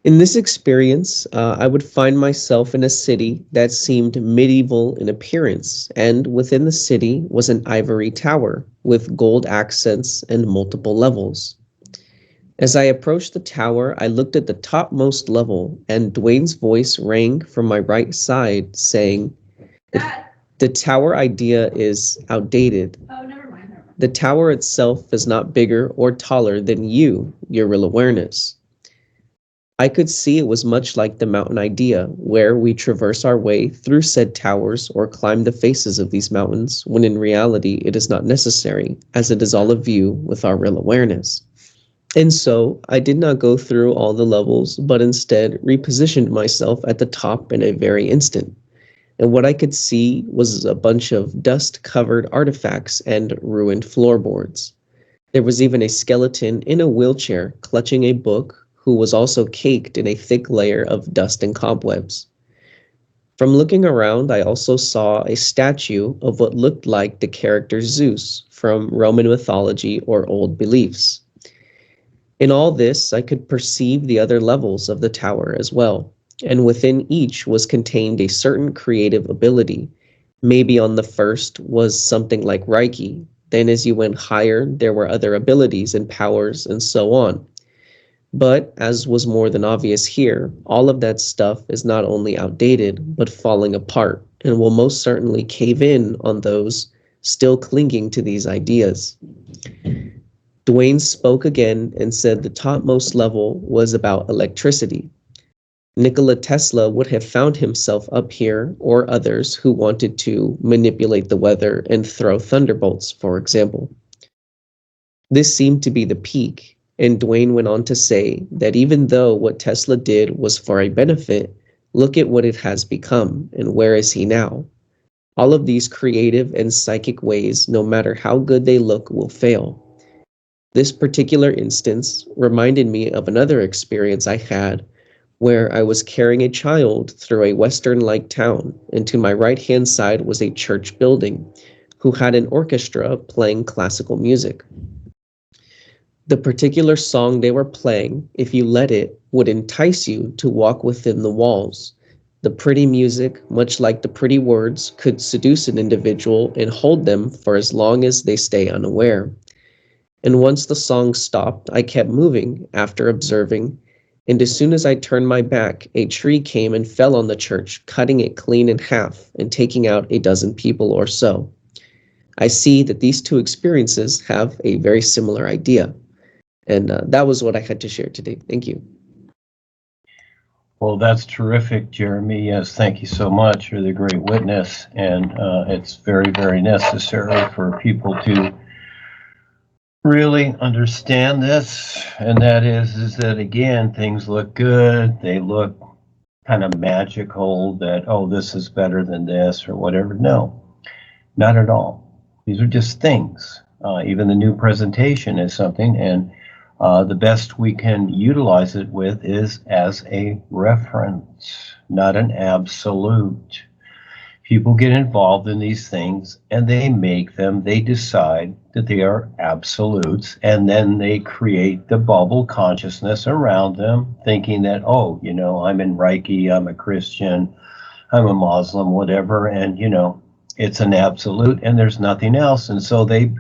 In this experience, I would find myself in a city that seemed medieval in appearance, and within the city was an ivory tower with gold accents and multiple levels. As I approached the tower, I looked at the topmost level, and Duane's voice rang from my right side saying, the tower idea is outdated. Oh, never mind. The tower itself is not bigger or taller than you, your real awareness. I could see it was much like the mountain idea, where we traverse our way through said towers or climb the faces of these mountains, when in reality it is not necessary, as it is all a view with our real awareness. And so I did not go through all the levels, but instead repositioned myself at the top in a very instant. And what I could see was a bunch of dust-covered artifacts and ruined floorboards. There was even a skeleton in a wheelchair clutching a book who was also caked in a thick layer of dust and cobwebs. From looking around, I also saw a statue of what looked like the character Zeus from Roman mythology or old beliefs. In all this, I could perceive the other levels of the tower as well, and within each was contained a certain creative ability. Maybe on the first was something like Reiki, then as you went higher, there were other abilities and powers and so on. But, as was more than obvious here, all of that stuff is not only outdated, but falling apart, and will most certainly cave in on those still clinging to these ideas. Duane spoke again and said the topmost level was about electricity. Nikola Tesla would have found himself up here, or others who wanted to manipulate the weather and throw thunderbolts, for example. This seemed to be the peak, and Duane went on to say that even though what Tesla did was for a benefit, look at what it has become, and where is he now? All of these creative and psychic ways, no matter how good they look, will fail. This particular instance reminded me of another experience I had where I was carrying a child through a western-like town, and to my right-hand side was a church building who had an orchestra playing classical music. The particular song they were playing, if you let it, would entice you to walk within the walls. The pretty music, much like the pretty words, could seduce an individual and hold them for as long as they stay unaware. And once the song stopped, I kept moving after observing, and as soon as I turned my back, a tree came and fell on the church, cutting it clean in half and taking out a dozen people or so. I see that these two experiences have a very similar idea. And that was what I had to share today. Thank you. Well, that's terrific, Jeremy. Yes, thank you so much for the great witness. And it's very, very necessary for people to really understand this. And that is that, again, things look good. They look kind of magical that, oh, this is better than this or whatever. No, not at all. These are just things. Even the new presentation is something, and the best we can utilize it with is as a reference, not an absolute. People get involved in these things and they make them, they decide that they are absolutes, and then they create the bubble consciousness around them, thinking that, oh, you know, I'm in Reiki, I'm a Christian, I'm a Muslim, whatever, and, you know, it's an absolute and there's nothing else. And so they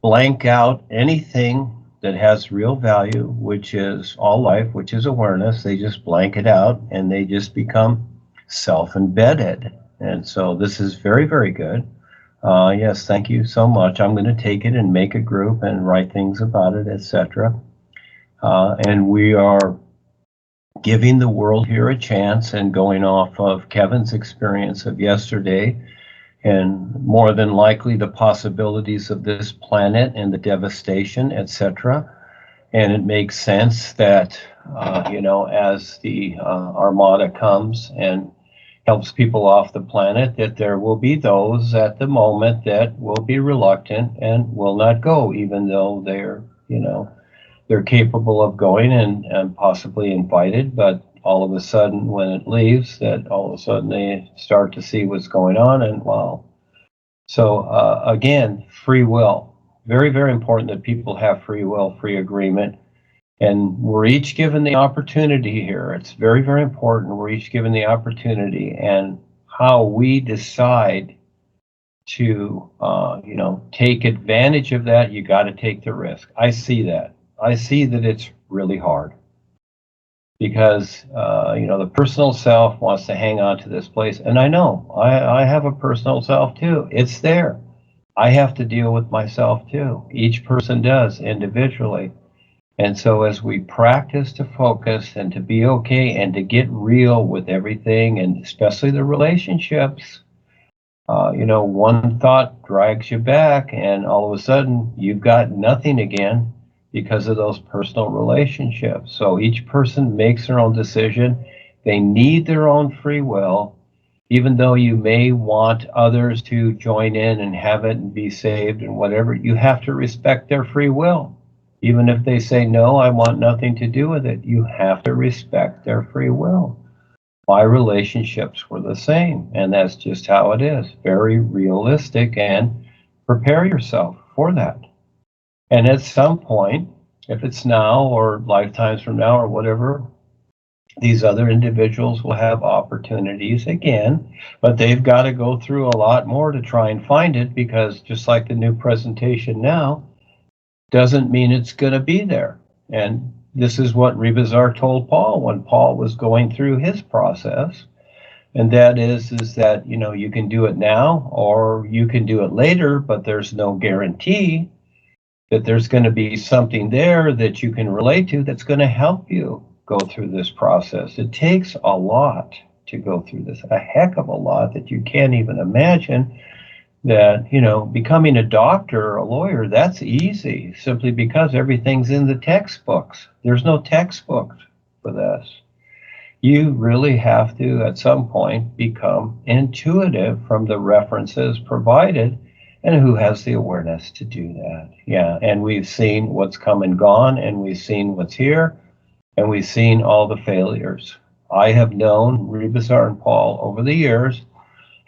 blank out anything that has real value, which is all life, which is awareness. They just blank it out and they just become self-embedded. And so this is very, very good. Yes, thank you so much. I'm going to take it and make a group and write things about it, etc. And we are giving the world here a chance, and going off of Kevin's experience of yesterday, and more than likely the possibilities of this planet and the devastation, etc. And it makes sense that, you know, as the armada comes and helps people off the planet, that there will be those at the moment that will be reluctant and will not go, even though they're, you know, they're capable of going and possibly invited, but all of a sudden when it leaves, that all of a sudden they start to see what's going on, and wow. So again, free will. Very, very important that people have free will, free agreement. And we're each given the opportunity here. It's very, very important. We're each given the opportunity, and how we decide to, take advantage of that, you got to take the risk. I see that. I see that it's really hard because, the personal self wants to hang on to this place. And I know I have a personal self too. It's there. I have to deal with myself too. Each person does individually. And so as we practice to focus and to be okay and to get real with everything, and especially the relationships, one thought drags you back, and all of a sudden you've got nothing again because of those personal relationships. So each person makes their own decision. They need their own free will, even though you may want others to join in and have it and be saved and whatever. You have to respect their free will. Even if they say, no, I want nothing to do with it, you have to respect their free will. My relationships were the same, and that's just how it is. Very realistic, and prepare yourself for that. And at some point, if it's now or lifetimes from now or whatever, these other individuals will have opportunities again, but they've got to go through a lot more to try and find it, because just like the new presentation now, doesn't mean it's going to be there. And this is what Rebazar told Paul when Paul was going through his process. And that is that, you can do it now or you can do it later, but there's no guarantee that there's going to be something there that you can relate to that's going to help you go through this process. It takes a lot to go through this, a heck of a lot that you can't even imagine. That, becoming a doctor or a lawyer, that's easy simply because everything's in the textbooks. There's no textbooks for this. You really have to, at some point, become intuitive from the references provided, and who has the awareness to do that. Yeah, and we've seen what's come and gone, and we've seen what's here, and we've seen all the failures. I have known Rebazar and Paul over the years,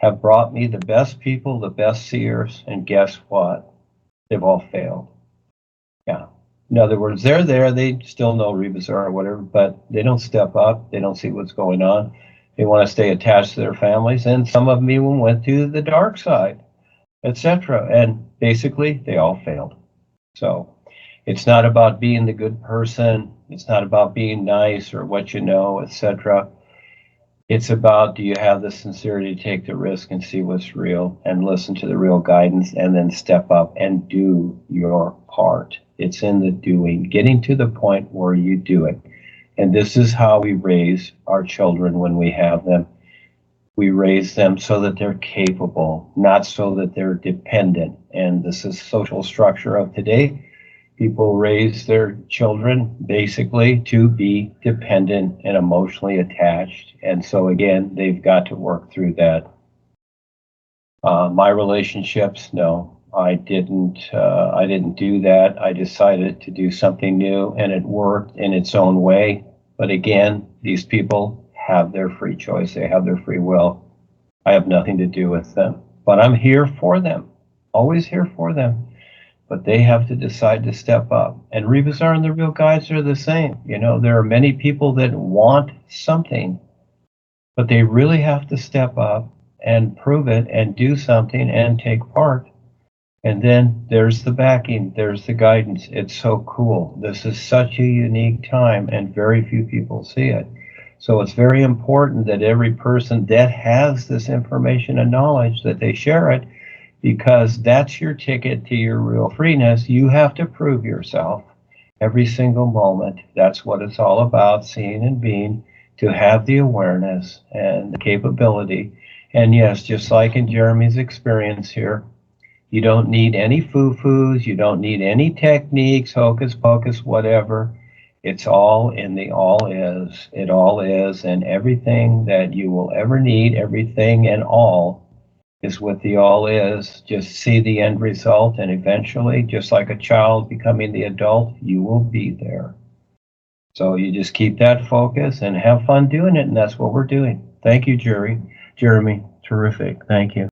have brought me the best people, the best seers, and guess what? They've all failed. Yeah. In other words, they're there, they still know Rebazar or whatever, but they don't step up, they don't see what's going on. They want to stay attached to their families, and some of them even went to the dark side, etc. And basically, they all failed. So it's not about being the good person, it's not about being nice or what you know, etc. It's about, do you have the sincerity to take the risk and see what's real and listen to the real guidance, and then step up and do your part. It's in the doing, getting to the point where you do it. And this is how we raise our children when we have them. We raise them so that they're capable, not so that they're dependent. And this is social structure of today. People raise their children basically to be dependent and emotionally attached. And so again, they've got to work through that. My relationships, no, I didn't do that. I decided to do something new, and it worked in its own way. But again, these people have their free choice. They have their free will. I have nothing to do with them, but I'm here for them, always here for them. But they have to decide to step up. And Rebazar and the real guides are the same. There are many people that want something, but they really have to step up and prove it and do something and take part. And then there's the backing, there's the guidance. It's so cool. This is such a unique time, and very few people see it. So it's very important that every person that has this information and knowledge, that they share it, because that's your ticket to your real freeness. You have to prove yourself every single moment. That's what it's all about, seeing and being, to have the awareness and the capability. And yes, just like in Jeremy's experience here, you don't need any foo-foos, you don't need any techniques, hocus pocus, whatever. It's all in the all is. It all is, and everything that you will ever need, everything and all, is what the all is. Just see the end result, and eventually, just like a child becoming the adult, you will be there. So you just keep that focus and have fun doing it, and that's what we're doing. Thank you, Jeremy. Terrific. Thank you.